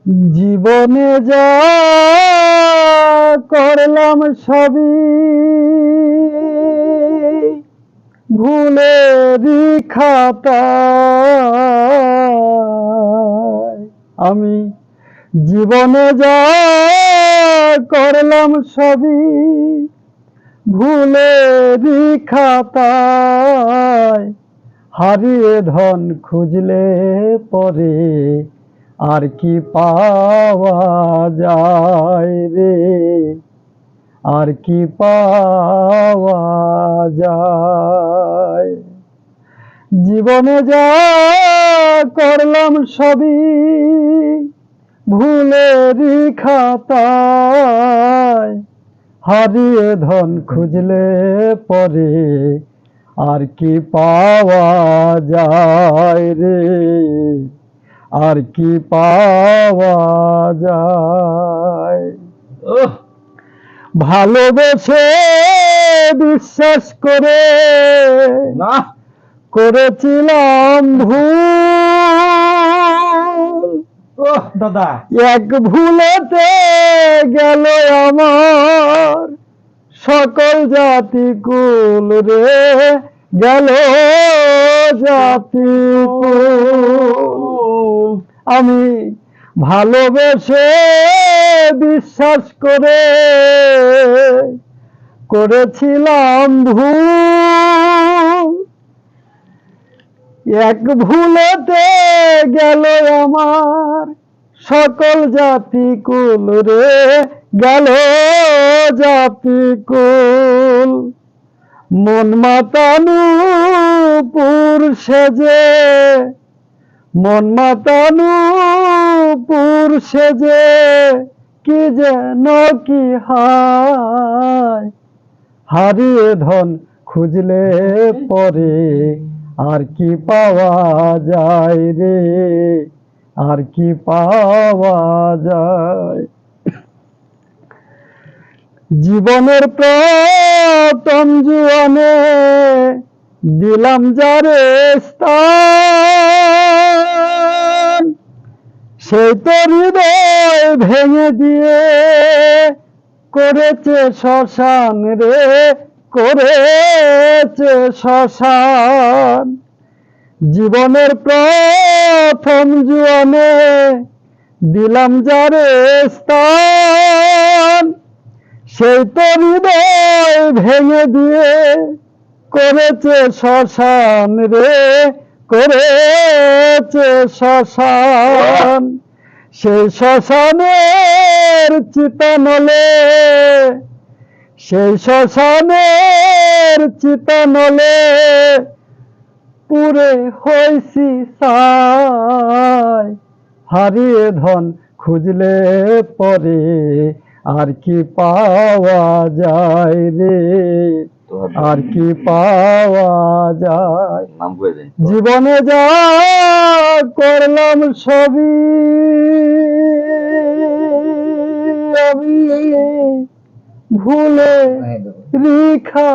জীবনে যা করলাম সবই ভুলেরই খাতায়। আমি জীবনে যা করলাম সবই ভুলেরই খাতায়। হারিয়ে ধন খুঁজলে পরে আর কি পাওয়া যায় রে, আর কি পাওয়া যায়। জীবনে যা করলাম সবই ভুলেরই খাতায়। হারিয়ে ধন খুঁজলে পরে আর কি পাওয়া যায় রে, আর কি পাওয়া যায়। ভালোবেসে বিশ্বাস করে না করেছিলাম ভুল। দাদা এক ভুলেতে গেল আমার সকল জাতি কুল রে, গেল জাতি কুল। আমি ভালোবেসে বিশ্বাস করে করেছিলাম ভুল। এক ভুলেতে গেল আমার সকল জাতি কুল রে, গেল জাতি কুল। মন মাতানু পুর সেজে, মন মাতানু পুর সেজে কি যেন কি হায়। হারিয়ে ধন খুঁজলে পরে আর কি পাওয়া যায় রে, আর কি পাওয়া যায়। জীবনের প্রথম জীবনে দিলাম যারে স্থান, সেই তো হৃদয় ভেঙে দিয়ে করেছে শ্মশান রে, করেছে শ্মশান। জীবনের প্রথম জীবনে দিলাম যারে স্থান, সেই তো হৃদয় ভেঙে দিয়ে করেছে শ্মশান রে, করেছে শ্মশান। সেই শ্মশানের চিতানলে, সেই শ্মশানের চিতানলে পুরে হইছি ছাই। হারিয়ে ধন খুঁজলে পরে আর কি পাওয়া যায় রে, আর কি পাওয়া যায়। জীবনে যা করলাম সবই আমি ভুলে রেখা